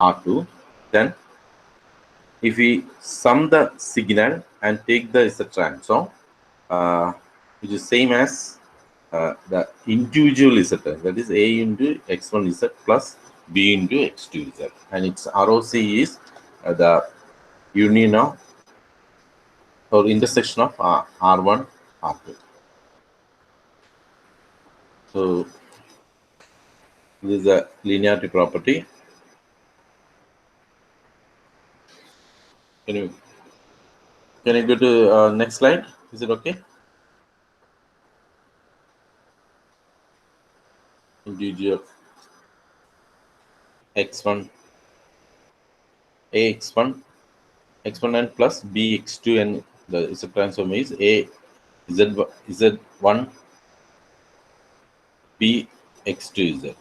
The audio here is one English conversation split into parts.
R2. Then if we sum the signal and take the Z transform, which is same as the individual Z, that is A into X1 Z plus B into X2 Z, and its ROC is the union of or intersection of R1, R2. So this is a linearity property. Can you go to next slide? Is it okay? Integer X1, AX1, X1 plus BX2, and the Z transform is A Z1 BX2 Z.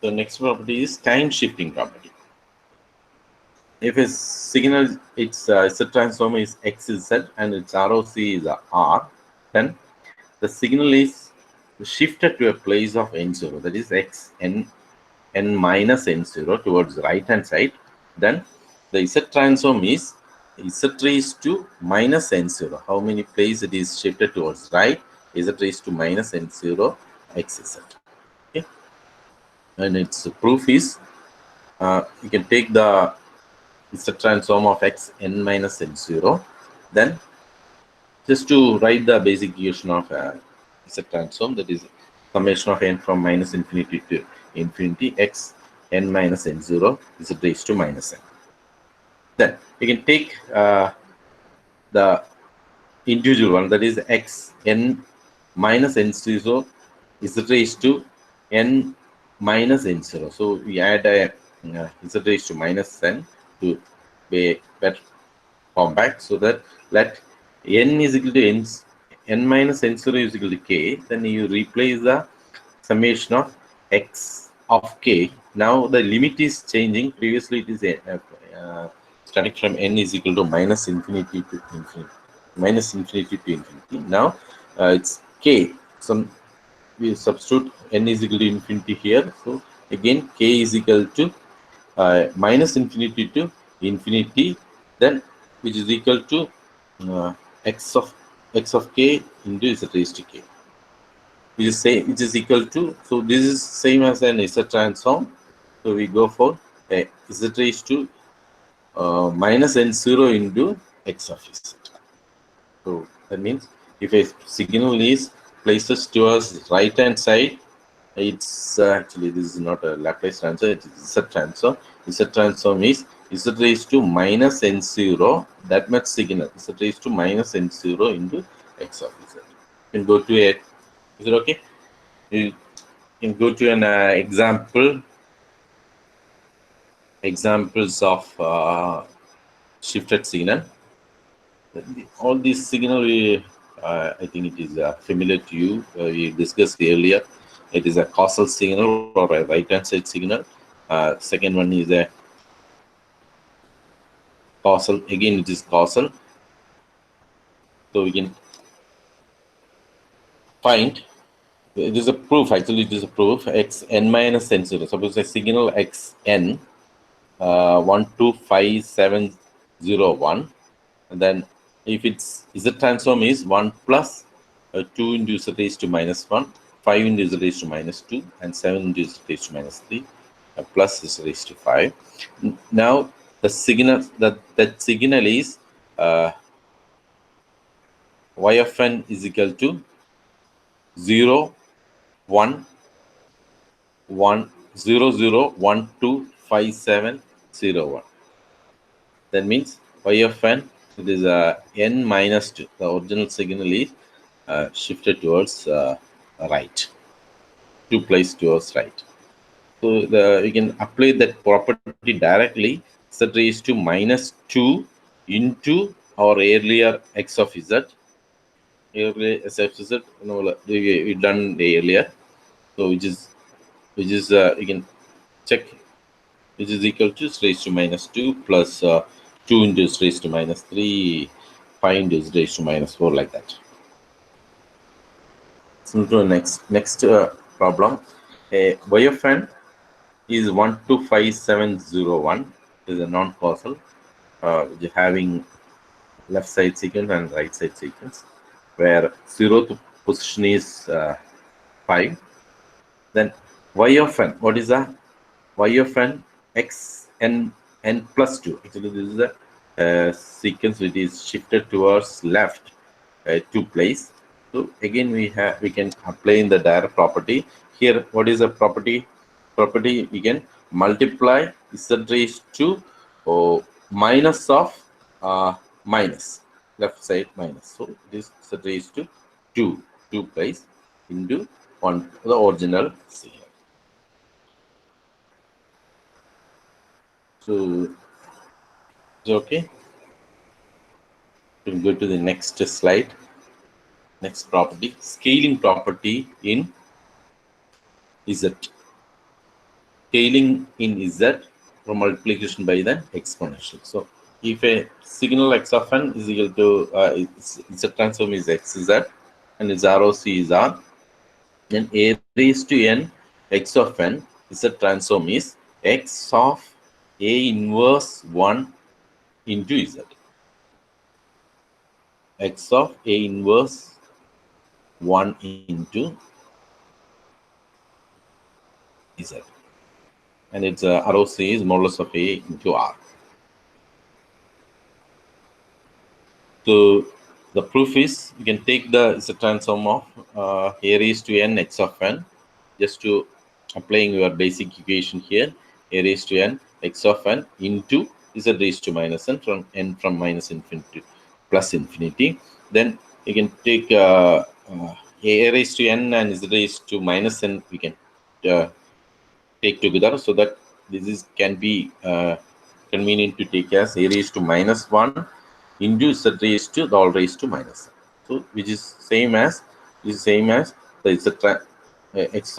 The next property is time shifting property. If a signal, its Z transform is XZ and its ROC is R, then the signal is shifted to a place of N0, that is X N minus N0 towards right hand side. Then the Z transform is Z raised to minus N0. How many places it is shifted towards right? Z raised to minus N0 XZ. Okay, and its proof is you can take the Z transform of X N minus N0. Then just to write the basic equation of Z transform, that is summation of n from minus infinity to infinity X N minus N0 Z raised to minus N. Then you can take the individual one, that is X N minus N0 Z raised to N minus N0. So we add a Z raised to minus N to be better compact, so that let N is equal to N minus N0 is equal to K. Then you replace the summation of X of K. Now the limit is changing. Previously it is starting from N is equal to minus infinity to infinity, minus infinity to infinity. Now it's K. So we substitute N is equal to infinity here. So again K is equal to minus infinity to infinity, then which is equal to x of K into Z raised to K, which is equal to, so this is same as an Z transform. So we go for a Z raised to minus N0 into X of Z. So that means if a signal is places towards right hand side, it's actually this is not a Laplace transform, it is Z transform. Z transform is Z raised to minus N0, that much signal, Z raised to minus N0 into X of Z. You can go to a, is it okay? You can go to an examples of shifted signal. All these signal, I think it is familiar to you. We discussed earlier. It is a causal signal or a right-hand side signal. Second one is a causal. Again, it is causal. So we can find. It is a proof. Actually, it is a proof. X n minus N0. Suppose a signal X n 125701, and then if its Z transform is 1 plus 2 into Z raised to minus 1, 5 into Z raised to minus 2, and 7 into Z raised to minus 3, plus Z raised to 5. Now the signal that signal is y of n is equal to 0 1 1 0 0 1 2 5 7 0 1. That means y of n, it is n minus 2. The original signal is shifted towards right, 2 places towards right. So we can apply that property directly. Z raised to minus 2 into our earlier X of Z. Earlier S of Z, we done earlier. So which is you can check, which is equal to Z raised to minus 2 plus 2 into Z raised to minus 3, 5 into Z raised to minus 4, like that. So to the next problem, y of n is 125701 is a non-causal, having left side sequence and right side sequence, where zeroth position is 5. Then y of n, what is that? Y of n x n plus 2. Actually, this is a sequence which is shifted towards left 2 place. So again, we can apply in the direct property. Here, what is the property? Property, we can multiply z raised to minus of minus, left side minus. So this z raised to 2 place into one, the original signal. So okay, we'll go to the next slide. Next property, scaling property in Z. Scaling in Z from multiplication by the exponential. So if a signal x of n is equal to Z transform is xz and its ROC is R, then a raised to n x of n Z transform is x of a inverse 1 into Z. X of a inverse 1 into Z. And its ROC is modulus of A into R. So the proof is you can take the Z transform of A raised to n x of n, just to applying your basic equation here, A raised to n x of n into Z raised to minus n from minus infinity to plus infinity. Then you can take A raised to n and Z raised to minus n, we can take together, so that this is can be convenient to take as a raised to minus 1 into z raised to the all raised to minus 1. So which is same as the x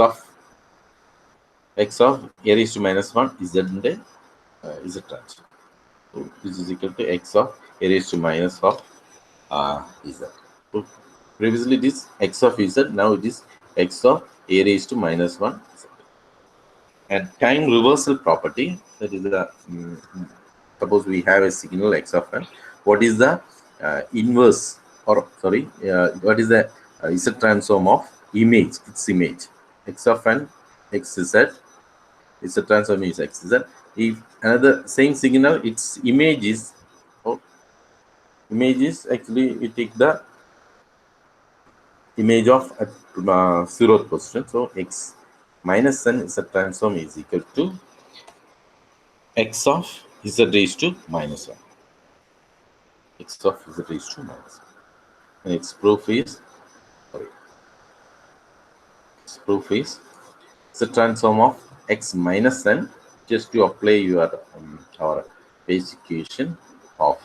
of a raised to minus 1 z in the z transform. So this is equal to x of a raised to minus of z. So previously this x of z, now it is x of a raised to minus 1 z. And time reversal property, that is the suppose we have a signal x of n. What is the inverse, or sorry, what is the Z transform of image? Its image x of n xz. Z transform is xz. If another same signal, its image is actually we take the image of at zeroth position. So x minus n Z transform is equal to x of z raised to minus 1. X of z raised to minus 1. And its proof is, the transform of x minus n, just to apply your our basic equation of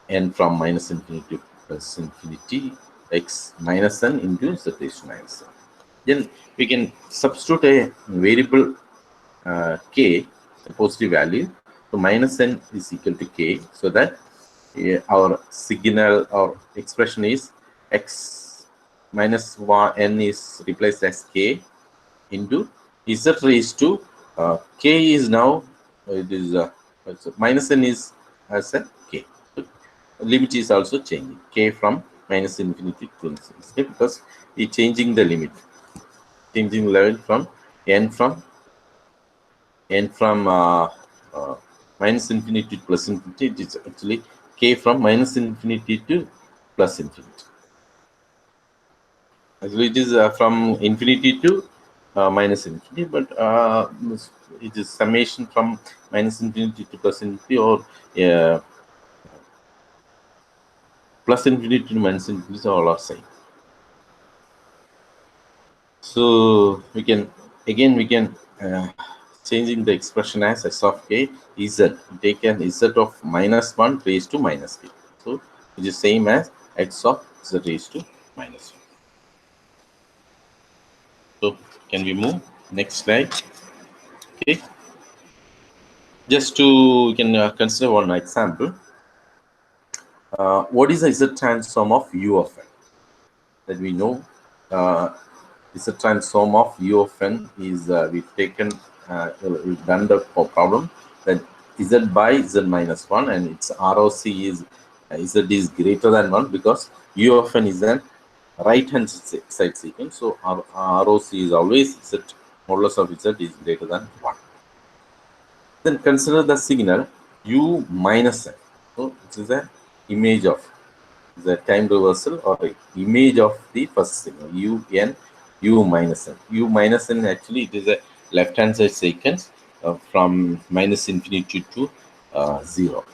n from minus infinity to plus infinity, x minus n into z raised to minus n. Then we can substitute a variable k, a positive value. So minus n is equal to k, so that our signal or expression is x minus 1 n is replaced as k into z raised to k is now it is minus n is as a k. So limit is also changing, k from minus infinity to infinity, because we changing the limit, changing level from n from minus infinity to plus infinity. It is actually k from minus infinity to plus infinity. Actually, it is from infinity to minus infinity, but it is summation from minus infinity to plus infinity, or plus infinity to minus infinity, all are same. So we can changing the expression as s of k z, take an z of minus 1 raised to minus k. So it is same as x of z raised to minus 1. So can we move next slide? Okay, just to you can consider one example. What is the z transform of u of n? That we know is a transform of u of n is we've taken we've done the problem that z by z minus 1 and its ROC is z is greater than 1 because u of n is an right hand side sequence, so our ROC is always z modulus of z is greater than 1. Then consider the signal u minus n. So it is an image of the time reversal or image of the first signal u minus n. U minus n actually it is a left hand side sequence from minus infinity to 0.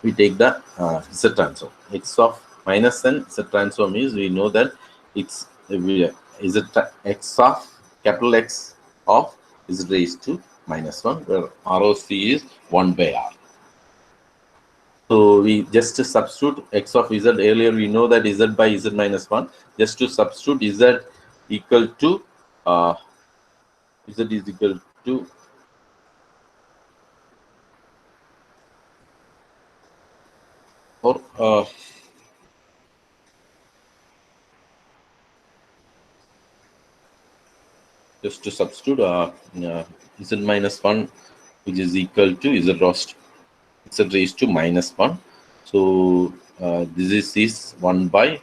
We take the z transform x of minus n. Z transform is, we know that it's is it x of capital X of z raised to minus 1, where ROC is 1 by r. So we just substitute x of z. Earlier we know that z by z minus 1. Just to substitute z equal to z is equal to or just to substitute z minus 1, which is equal to z raised to minus 1. So this is 1 by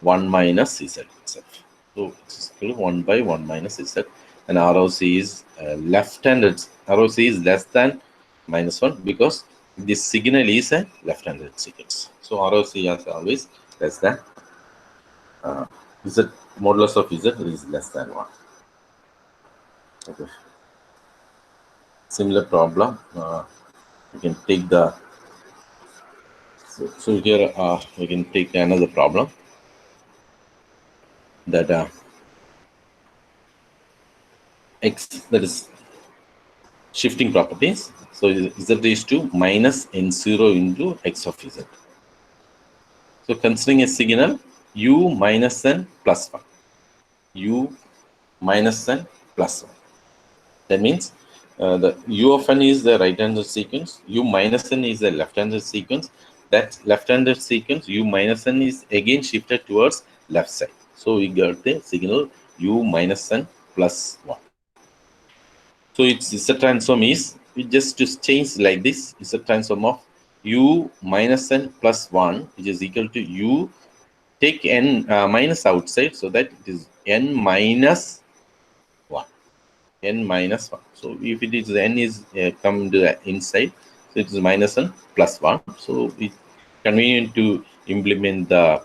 1 minus z itself. So it's equal to 1 by 1 minus z, and ROC is left-handed. ROC is less than minus 1 because this signal is a left-handed sequence. So ROC is always less than z modulus of z is less than 1. Okay. Similar problem. You can take the so here we can take another problem that x, that is shifting properties. So z raised to minus n0 into x of z. So considering a signal u minus n plus 1, u minus n plus 1. That means the u of n is the right-handed sequence, u minus n is the left-handed sequence. That left-handed sequence, u minus n is again shifted towards left side. So we got the signal u minus n plus 1. So its Z transform is, we just to change like this, is a transform of u minus n plus 1, which is equal to u, take n minus outside, so that it is n minus 1. N minus 1. So if it is n is come to the inside, so it is minus n plus 1. So it's convenient to implement the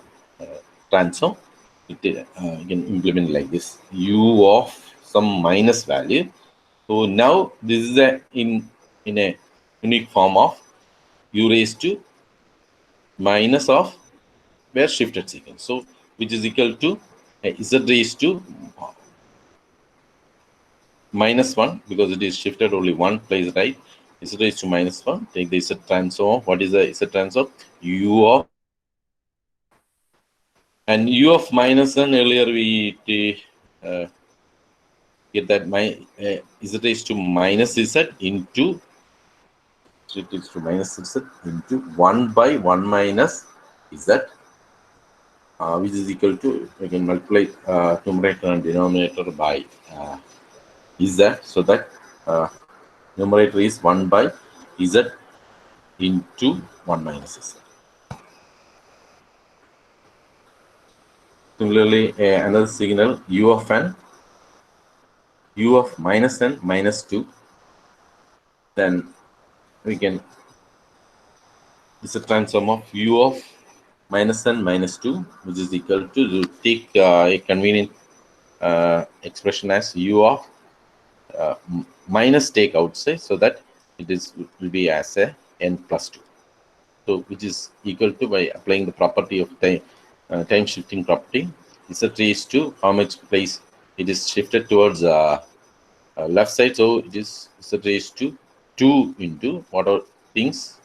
transform. It you can implement like this, u of some minus value. So now this is in a unique form of u raised to minus of where shifted sequence. So which is equal to z raised to minus 1 because it is shifted only one place, right? Z raised to minus 1. Take the z transform. What is the z transform? U of, and u of minus 1 earlier we get that my z raised to minus z into, so it is to minus z into 1 by 1 minus z, which is equal to, we can multiply numerator and denominator by z, so that numerator is 1 by z into 1 minus z. Similarly, another signal u of n, u of minus n minus 2, then we can, it's a transform of u of minus n minus 2, which is equal to take a convenient expression as u of minus take outside, so that it is will be as a n plus 2. So which is equal to, by applying the property of time shifting property, z raised to how much place it is shifted towards left side. So it is z raised to 2 into what are things.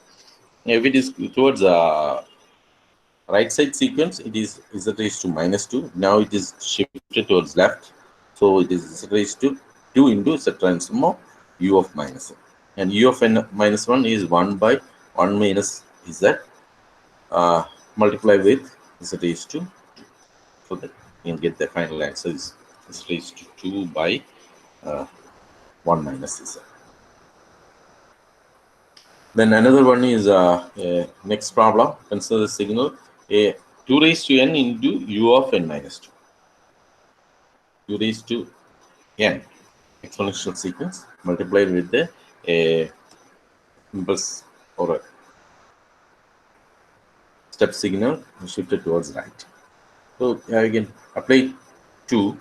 If it is towards right side sequence, it is z raised to minus 2. Now it is shifted towards left, so it is z raised to 2 into z transform of u of minus n, and u of n minus 1 is 1 by 1 minus z multiply with z raised to 2. So that you can get the final answer is raised to 2 by 1 minus z. Then another one is next problem. Consider the signal a 2 raised to n into u of n minus 2. U raised to n exponential sequence multiplied with the impulse or a step signal shifted towards right. So you can apply 2.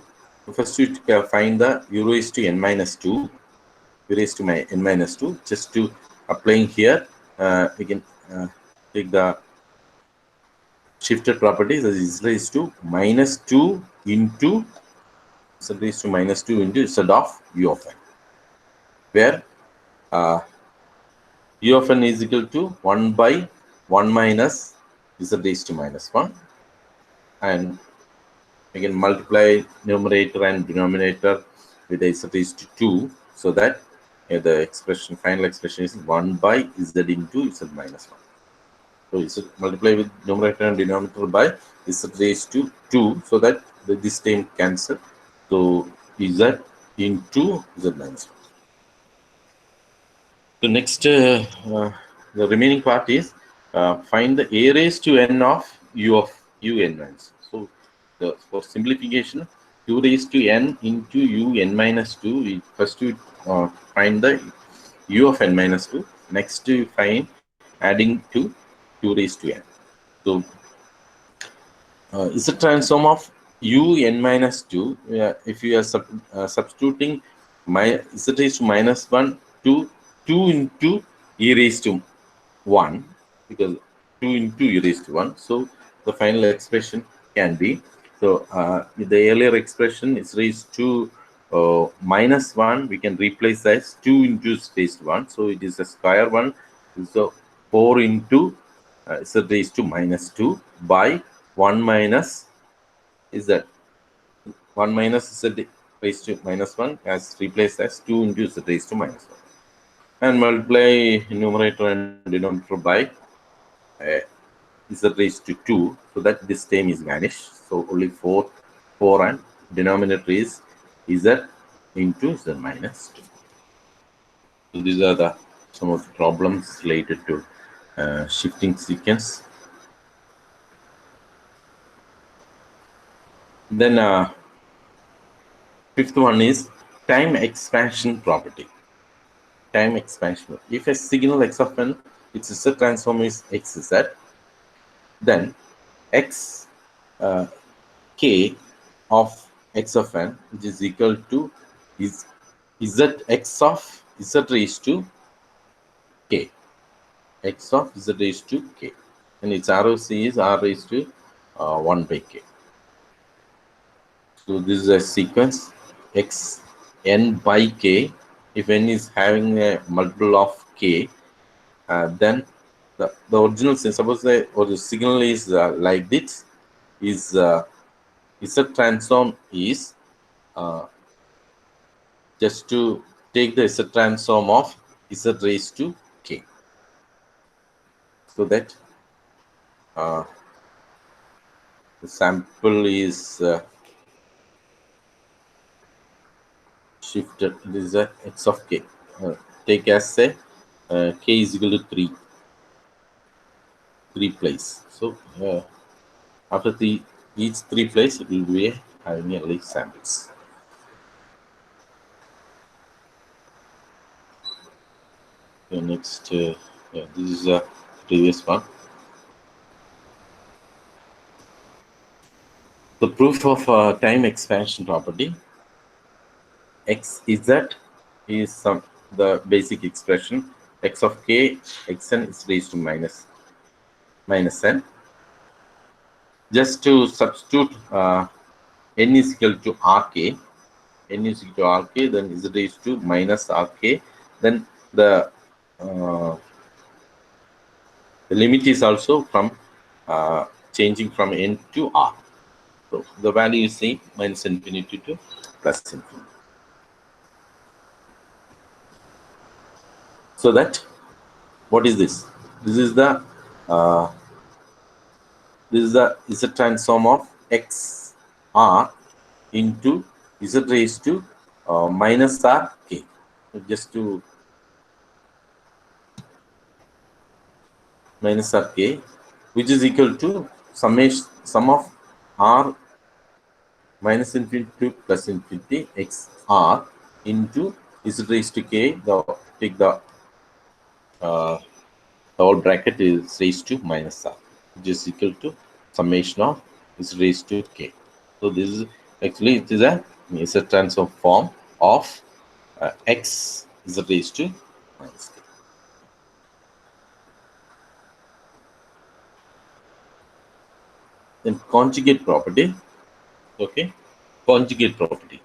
First, you find the u raised to n minus 2, u raised to n minus 2. Just to applying here, we can take the shifted properties as is raised to minus 2 into z raised to minus 2 into z of u of n, where u of n is equal to 1 by 1 minus z raised to minus 1, and we can multiply numerator and denominator with z raised to 2, so that the expression, final expression is 1 by z into z minus 1. So is multiply with numerator and denominator by z raised to 2, so that this term cancel. So z into z minus 1. So next, the remaining part is find the a raised to n of u of n minus. So for simplification, u raised to n into u n minus 2. We first we find the u of n minus 2. Next, we find adding to u raised to n. So is a transform of u n minus 2. If you are substituting z raised to minus 1 to 2 into e raised to 1, because 2 into e raised to 1. So the final expression can be, so the earlier expression is raised to minus 1, we can replace as 2 into z raised to 1. So it is a square one. So 4 into z raised to minus 2 by 1 minus is that 1 minus z raised to minus 1 as replaced as 2 into z raised to minus 1. And multiply numerator and denominator by z raised to 2, so that this term is vanished. So only 4 and denominator is z into z minus 2. So these are some of the problems related to shifting sequence. Then fifth one is time expansion property. Time expansion. If a signal x of n, its z transform is xz, then x k of x of n, which is equal to is zx of z raised to k, x of z raised to k, and its ROC is r raised to 1 by k. So this is a sequence x n by k. If n is having a multiple of k, then the original, suppose the signal is like this, is z transform is just to take the z transform of z raised to k, so that the sample is shifted. This is a x of k. Take as a k is equal to 3 place. So after each 3 place, it will be having a leaf samples. So next, this is a previous one. The proof of time expansion property. Xz is the basic expression. X of k, xn is raised to minus n. Just to substitute n is equal to rk, n is equal to rk, then is raised to minus rk. Then the limit is also from changing from n to r. So the value is same, minus infinity to plus infinity. So that, what is this? This is the is a transform of x r into z raised to minus r k. Just to minus r k, which is equal to sum of r minus infinity to plus infinity x r into z raised to k. Take uh, the whole bracket is raised to minus r, which is equal to summation of is raised to k. So this is actually it is a transform form of x is raised to minus k. Then conjugate property. Okay, conjugate property.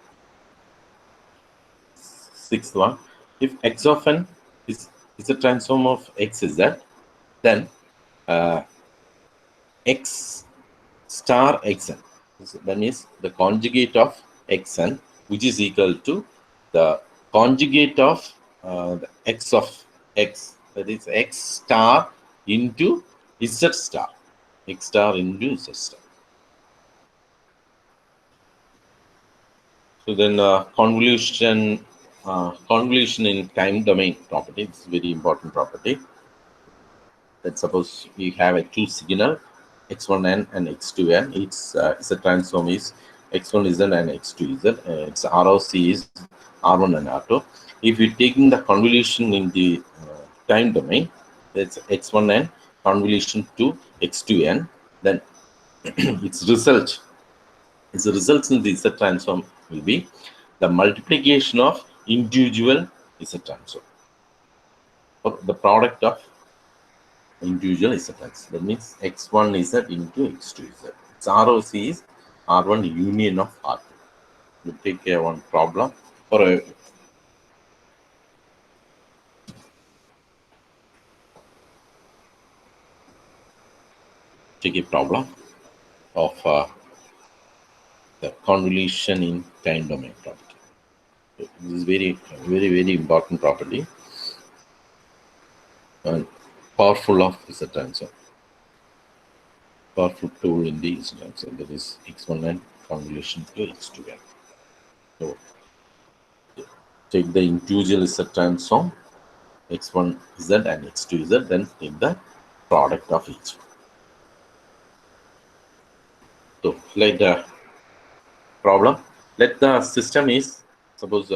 Sixth one, if x of n is a transform of x is that, then x star xn, that means the conjugate of xn, which is equal to the conjugate of the x of x, that is x star into z star, x star into z star. So then convolution in time domain property, it's very important property. That suppose we have a two signal x1n and x2n. Its a transform is x1z and x2z. Its ROC is R1 and R2. If you're taking the convolution in the time domain, that's x1n convolution to x2n, then its result in the Z transform will be the multiplication of individual Z transform, or the product of individual Z. That means x1 Z into x2 Z. Its ROC is R1 union of R2. You take one problem for a problem of the convolution in time domain property. So this is very important property and powerful of Z transform. Powerful tool in the Z transform, that is x1n convolution to x2n. So take the individual Z transform x1z and x2z, then take the product of each. So like the problem, let the system is, suppose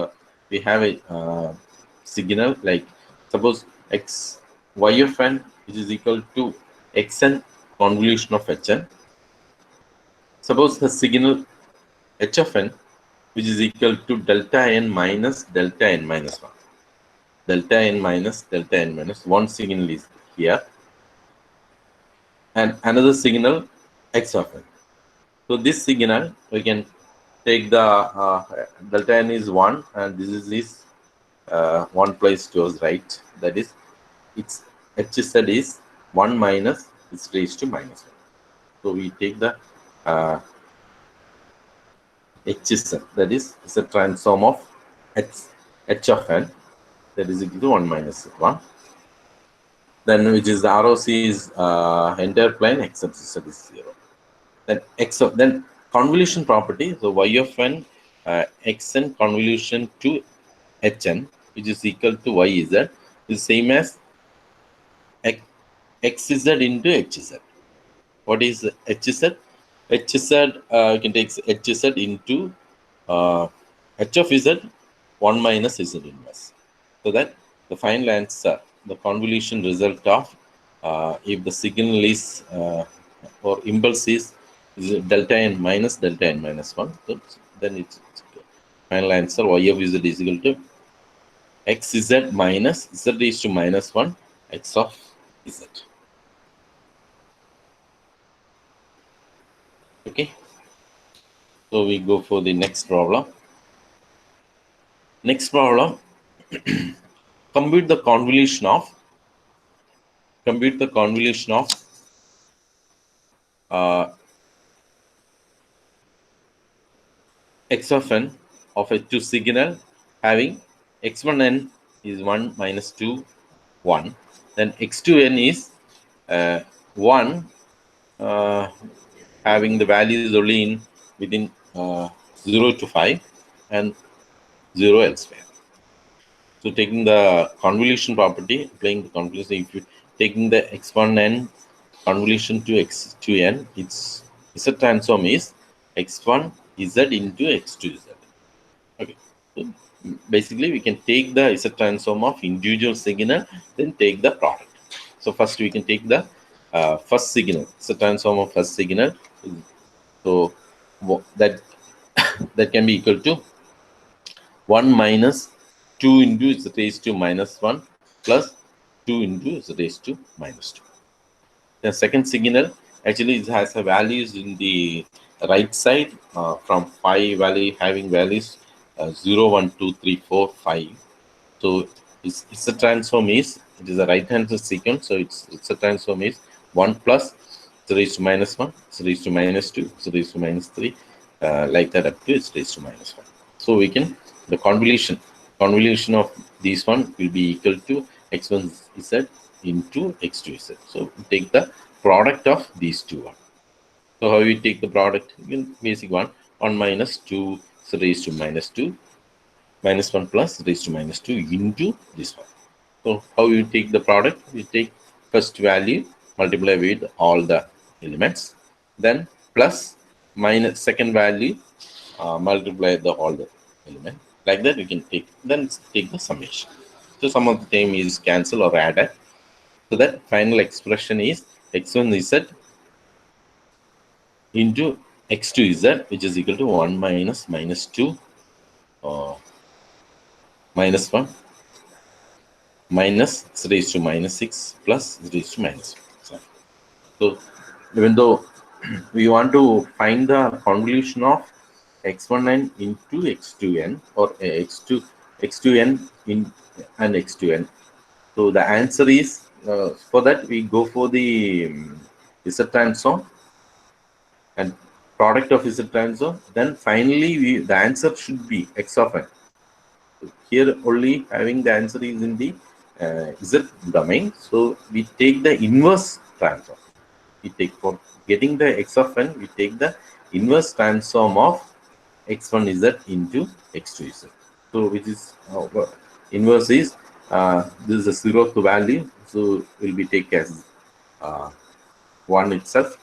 we have a signal like, suppose x y of n, which is equal to xn convolution of hn. Suppose the signal h of n, which is equal to delta n minus 1. Delta n minus 1 signal is here, and another signal x of n. So this signal, we can take the delta n is 1, and this is one place towards right. That is, its hz is 1 minus is raised to minus 1. So we take the hz, that is a transform of h of n, that is equal to 1 minus 1. Then which is the ROC is entire plane except z is 0. Then then convolution property, so y of n xn convolution to hn, which is equal to yz, is same as xz into hz. What is hz? Hz, you can take hz into h of z 1 minus z inverse. So that the final answer, the convolution result of if the signal is or impulse is delta n minus 1, so then it's final answer y of z is equal to xz minus z raised to minus 1 x of z. Okay, so we go for the next problem. Next problem, compute the convolution of x of n of a two signal having x1n is 1 minus 2 1, then x2n is 1 having the values only in within uh, 0 to 5 and 0 elsewhere. So taking the convolution property, applying the convolution, if you taking the x1n convolution to x2n, its z transform is x1 z into x2 z. Okay. So basically, we can take the z transform of individual signal, then take the product. So first we can take the first signal, z transform of first signal. So that that can be equal to 1 minus 2 into z raised to minus 1 plus 2 into z raised to minus 2. The second signal actually it has a values in the right side from 5 value having values 0, 1, 2, 3, 4, 5. So it's a transform is it is a right hand sequence. So it's a transform is 1 plus z raised to minus 1, z raised to minus 2, z raised to minus 3, like that up to z raised to minus 1. So we can the convolution of these one will be equal to x1 z into x2 z. So we take the product of these two one. So how we take the product? Basic one 1 minus 2 z raised to minus 2 minus 1 plus raised to minus 2 into this one. So how you take the product? We take first value, multiply with all the elements, then plus minus second value, multiply the all the element. Like that we can take, then take the summation. So some of the time is cancel or added. So that final expression is x1 z into x2 z, which is equal to 1 minus minus 2 uh, minus 1 minus z raised to minus 6 plus z raised to minus 1. So even though we want to find the convolution of x1n into x2n or x2n in and x2n. So the answer is for that we go for the Z transform and product of Z transform. Then finally the answer should be x of n. Here only having the answer is in the Z domain. So we take the inverse transform. We take for getting the x of n, we take the inverse transform of x1 z into x2 z. So which is inverse is this is a zeroth value. So will be take as 1 itself.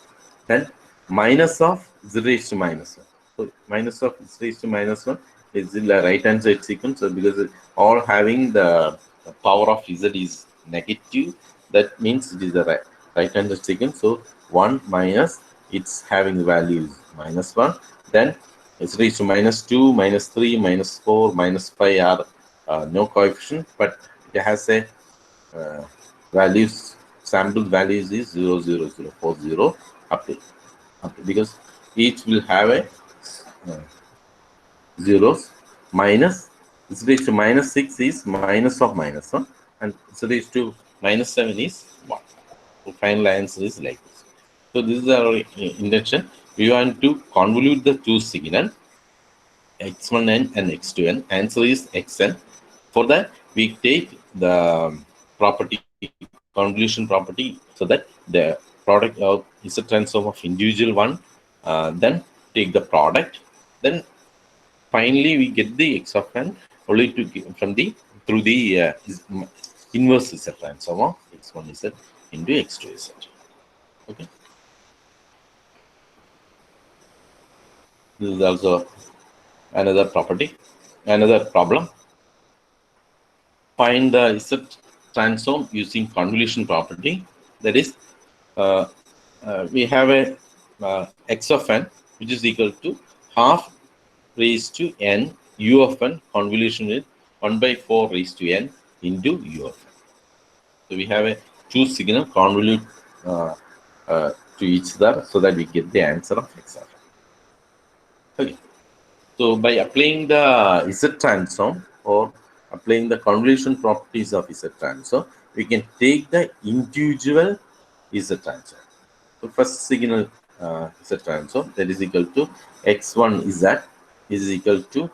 Then minus of z raised to minus 1. So minus of z raised to minus 1 is in the right hand side sequence. So because all having the power of z is negative, that means it is the right hand side sequence. So 1 minus it's having the values minus 1. Then it's raised to minus 2, minus 3, minus 4, minus 5 are no coefficient, but it has a values, sample values is 0, 0, 0, 4, 0 up to because each will have a zeros. Minus z raised to minus 6 is minus of minus 1 and z raised to minus 7 is 1. So final answer is like this. So this is our intention. We want to convolute the two signal x1n and x2n. Answer is xn. For that we take the property convolution property, so that the product of is a transform of individual one, then take the product, then finally we get the x of n only to from the through the inverse z transform of x1 z into x2 z. Okay, this is also another property, another problem. Find the z transform using convolution property. That is we have a x of n which is equal to half raised to n u of n convolution is 1 by 4 raised to n into u of n. So we have a two signal convolute to each other so that we get the answer of x of n. Okay. So by applying the Z transform or applying the convolution properties of Z transform, we can take the individual Z transform. So first signal Z transform, that is equal to x1 Z is equal to,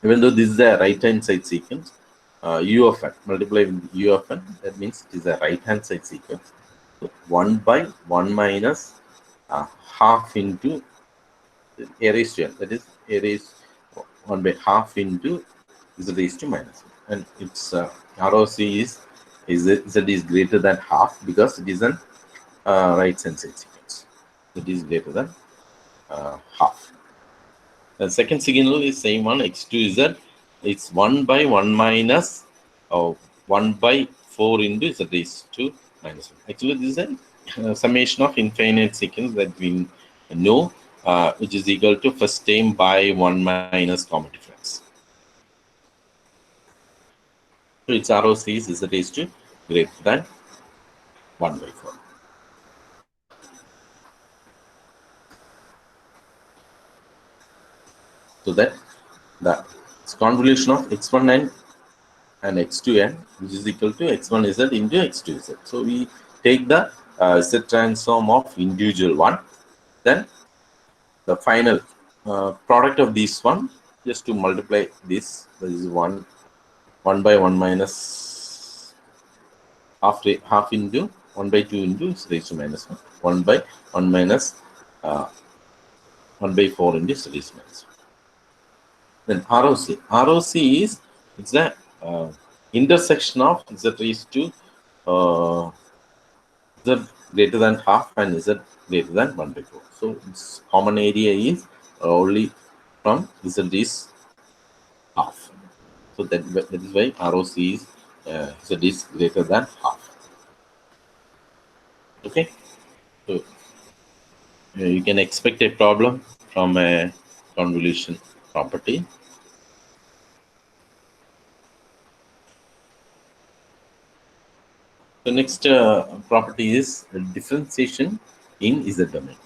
even though this is a right hand side sequence, u of n multiply with u of n, that means it is a right hand side sequence. So 1 by 1 minus half into a raised to n, that is a raised 1 by half into z raised to minus 1. And its ROC is z is greater than half because it is an right sensate sequence. It is greater than half. The second signal is same one, x2z. It's 1 by 1 minus 1 by 4 into z raised to minus 1. Actually, this is a summation of infinite sequence that we know, which is equal to first term by 1 minus common difference. So its ROC is z raised to greater than 1 by 4. So that the convolution of x1n and x2n, which is equal to x1z into x2z. So we take the z transform of individual one, then the final product of this one, just to multiply this, that is 1 by 1 minus half into 1 by 2 into is raised to minus 1, 1 by 1 minus 1 by 4 into is raised to minus 1. Then ROC is, it's the intersection of z raised to z greater than half and z greater than 1 by 4. So its common area is only from z is half. So that is why ROC is z is greater than half. Okay, so you can expect a problem from a convolution property. The next property is differentiation in Z domain.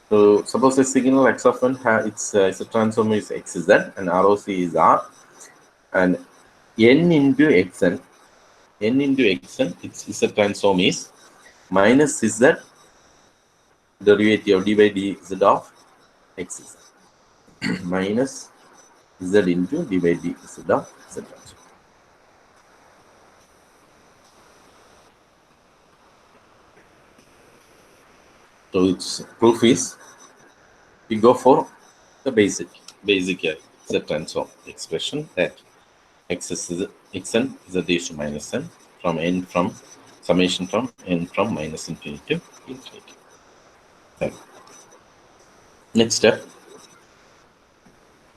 So suppose a signal x of n its transform is xz and ROC is R, and n into xn, its Z transform is minus z derivative d by dz of xz minus z into d by dz of z transform. So its proof is, we go for the basic Z transform expression that xn is raised to minus n from n from summation from n from minus infinity to infinity. Then next step,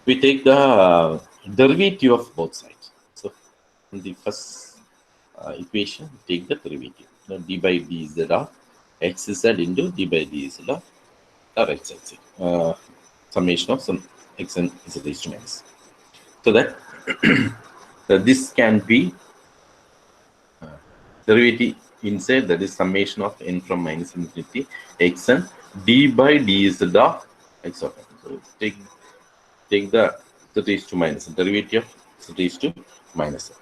we take the derivative of both sides. So in the first equation, take the derivative, d by dz of xz into d by dz of the right side summation of some xn is raised to minus. So that this can be derivative inside, that is summation of n from minus infinity xn d by dz of x of n. So take the z raised to minus derivative of z raised to minus n.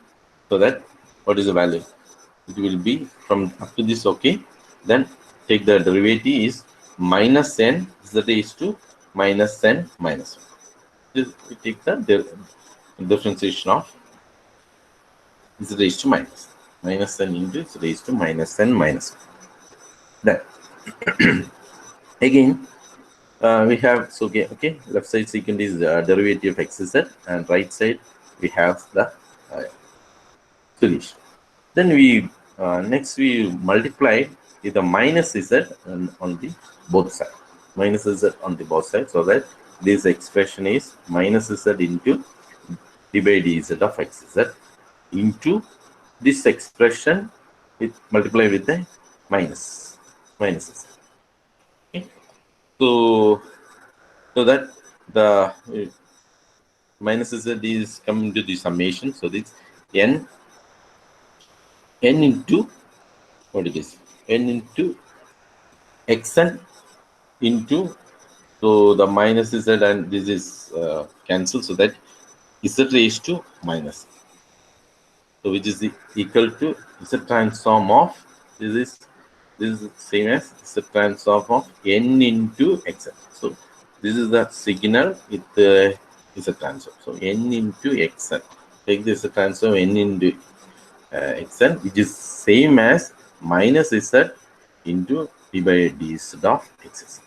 So that what is the value? It will be from up to this, okay. Then take the derivative is minus n z raised to minus n minus 1. We take the differentiation of z raised to minus n into z raised to minus n minus 1. Then again we have, so okay, left side secant is derivative of xz and right side we have the solution. Then we next we multiply with the minus z on the both sides, minus z on the both sides, so that this expression is minus z into d by dz of xz into this expression with multiply with the minus z. Okay, so that the minus z is coming to the summation, so this n into what it is, n into xn into, so the minus z and this is cancelled, so that z raised to minus, so which is equal to z transform of this is same as z transform of n into xn. So this is the signal with z transform. So n into xn, take this transform n into xn, which is same as minus z into d by dz of xn.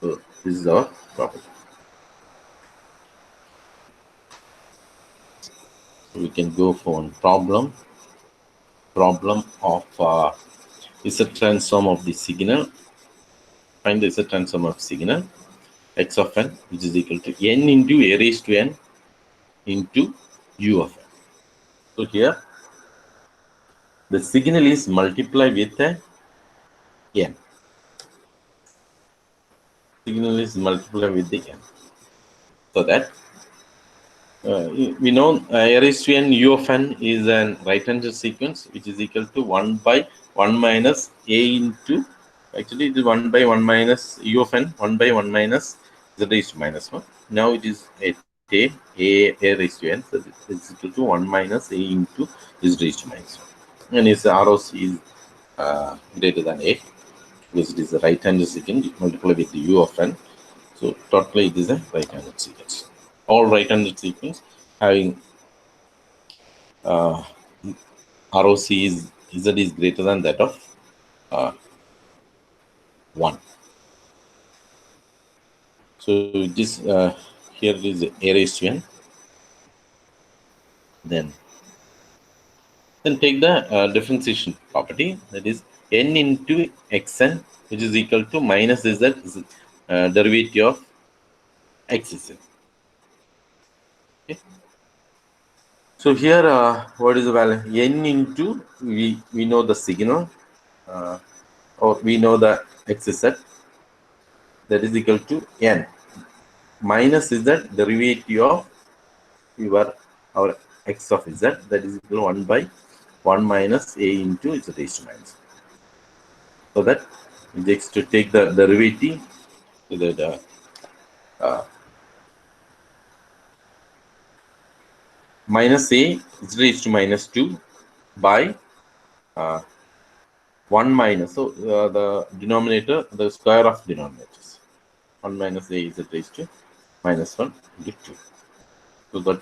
So This is our property. So we can go for one problem of is a transform of the signal. Find the Z transform of signal x of n, which is equal to n into a raised to n into u of n. So here the signal is multiplied with a n. Signal is multiplied with the n. So that we know a raised to n u of n is an right-handed sequence, which is equal to 1 by 1 minus a into, actually it is 1 by 1 minus u of n, 1 by 1 minus z raised to minus 1. Now it is a raised to n, so it's equal to 1 minus a into z raised to minus 1. And its ROC is greater than a, because it is a right-handed sequence multiplied with the u of n. So totally it is a right-handed sequence. All right-handed sequence having ROC is Z is greater than that of 1. So this here is a raised to n. Then take the differentiation property, that is n into xn, which is equal to minus z derivative of xz. Okay. So here what is the value? N into, we know the signal, or we know the xz, that is equal to n minus z derivative of our x of z, that is equal to 1 by 1 minus a into z raised to minus. So that next to take the derivative, so that minus a is raised to minus 2 by 1 minus, so the denominator, the square of denominators, 1 minus a is raised to minus 1 into 2. So that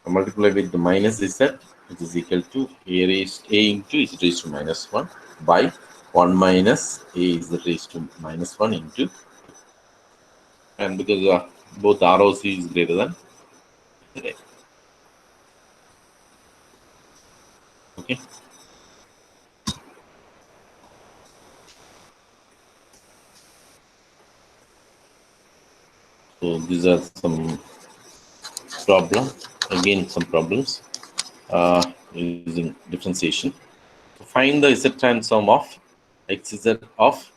multiply with the minus z, which is equal to a into is raised to minus 1 by 1 minus a is raised to minus 1 into 2. And because both ROC is greater than a. Okay. So these are some problems using differentiation. To find the Z transform of xz of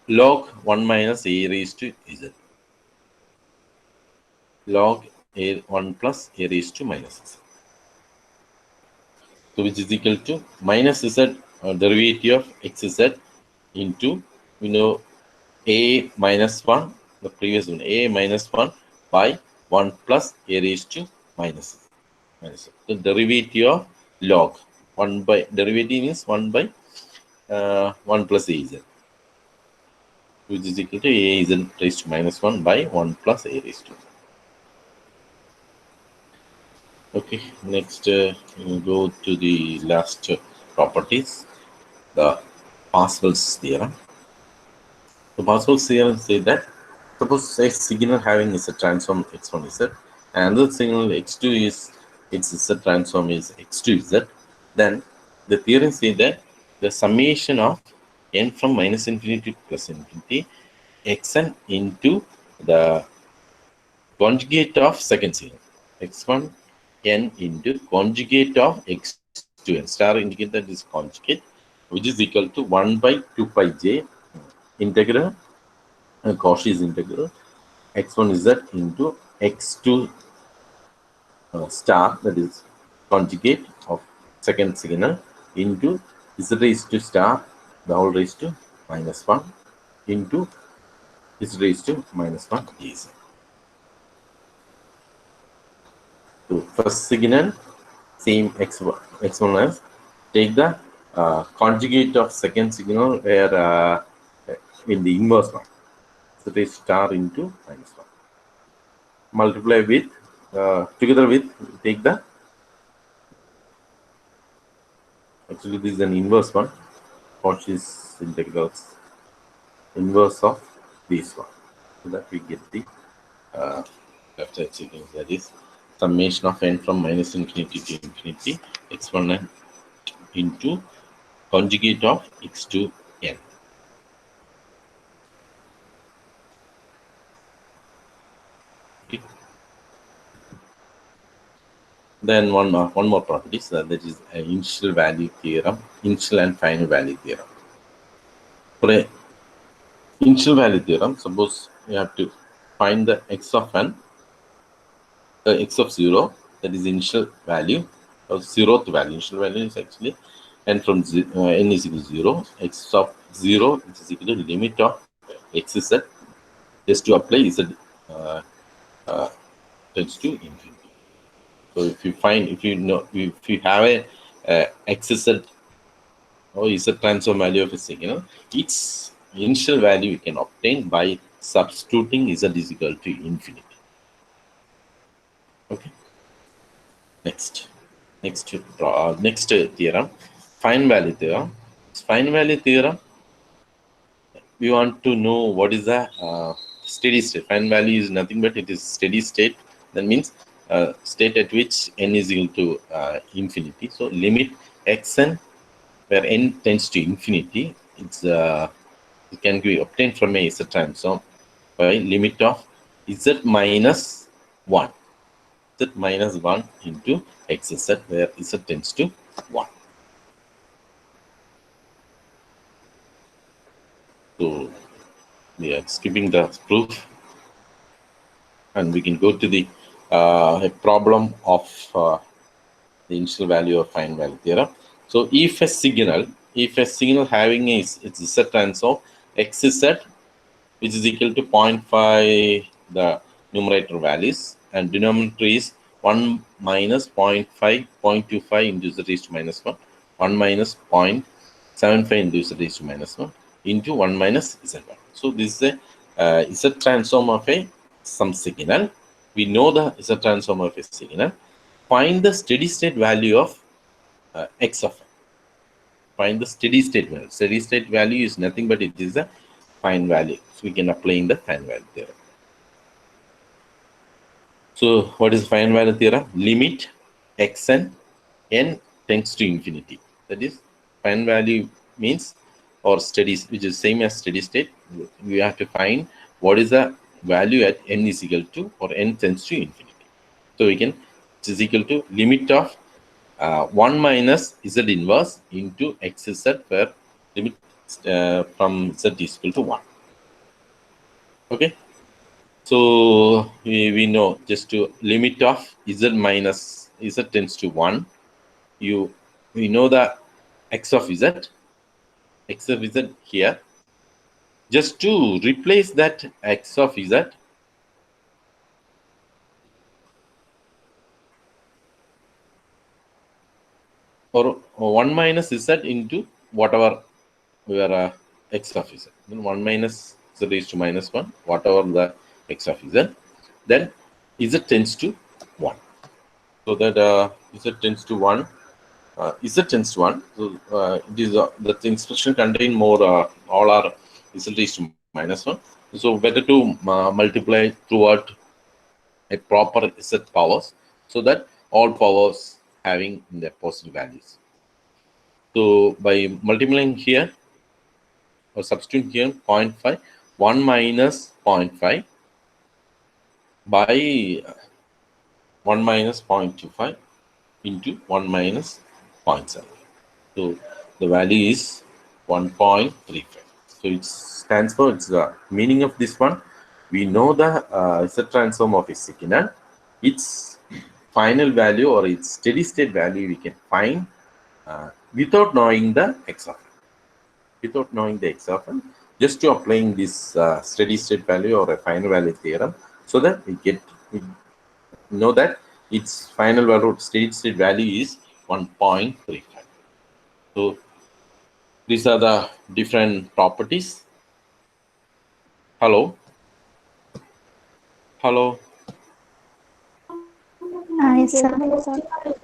log 1 minus a raised to z, log a 1 plus a raised to minus z. So which is equal to minus z derivative of xz into, we know, a minus 1, the previous one, a minus 1 by 1 plus a raised to minus. The derivative of log 1 by, derivative is 1 by 1 plus a z, which is equal to a z raised to minus 1 by 1 plus a raised to. Okay, next we'll go to the last properties, the Pascal's theorem. So Pascal's theorem says that suppose a signal having is a transform x1 z, and another signal x2 is its z transform is x2 z, then the theorem says that the summation of n from minus infinity to plus infinity xn into the conjugate of second signal x1 n into conjugate of x2 n, star indicate that is conjugate, which is equal to 1 by 2 pi j integral Cauchy's integral x1 z into x2 star, that is conjugate of second signal, into z raised to star the whole raised to minus 1 into z raised to minus 1 is. So first signal, same x1 as, take the conjugate of second signal, where in the inverse one, so they star into minus 1, multiply with together with, take the, actually this is an inverse one, Cauchy's integrals inverse of this one, so that we get the left side sequence, that is summation of n from minus infinity to infinity exponent into conjugate of x to n. Okay. Then one more property, so that is an initial value theorem, initial and final value theorem. For a initial value theorem, suppose you have to find the x of n, x of 0, that is initial value, or zeroth value. Initial value is actually n from n is equal to 0. X of 0 is equal to limit of x z. Just to apply z tends to infinity. So if you find, if you have a x z or z transform value of a signal, its initial value you can obtain by substituting z is equal to infinity. Okay. Next theorem, fine value theorem. Fine value theorem, we want to know what is the steady state. Fine value is nothing but it is steady state. That means state at which n is equal to infinity. So limit xn where n tends to infinity, it can be obtained from a z transform by limit of z minus 1. Z minus 1 into xz, where z tends to 1. So we are skipping the proof, and we can go to the a problem of the initial value of fine value theorem. So if a signal having its z transform xz, which is equal to 0.5 the numerator values, and denominator is 1 minus 0.5, 0.25 into z raised to minus 1, 1 minus 0.75 into z raised to minus 1 into 1 minus z1. So this is a z transform of some signal. We know the z transform of a signal. Find the steady state value of x of n. Find the steady state value. Steady state value is nothing but it is a fine value. So we can apply in the fine value theorem. So what is fine value theorem? Limit xn n tends to infinity. That is fine value means, or steady, which is same as steady state. We have to find what is the value at n is equal to, or n tends to infinity. So we can, it is equal to limit of 1 minus z inverse into xz, where limit from z is equal to 1. Okay. So we know, just to limit of z minus z tends to 1, we know the x of z here. Just to replace that x of z, or 1 minus z into whatever where x of z, then 1 minus z raised to minus 1, whatever the x of z, then z tends to 1. So that z tends to 1. Z tends to 1. So it is that expression contain more all are z raised to minus 1. So better to multiply throughout a proper z powers, so that all powers having their positive values. So by multiplying here, or substitute here 0.5, 1 minus 0.5 by 1 minus 0.25 into 1 minus 0.7. So the value is 1.35. So it stands for, it's the meaning of this one. We know the z transform of a signal. Its final value or its steady state value we can find without knowing the x of n. Without knowing the x of n, just to applying this steady state value or a final value theorem, so that we know that its final value, steady state value is 1.35. So these are the different properties. Hello. Yes, sir.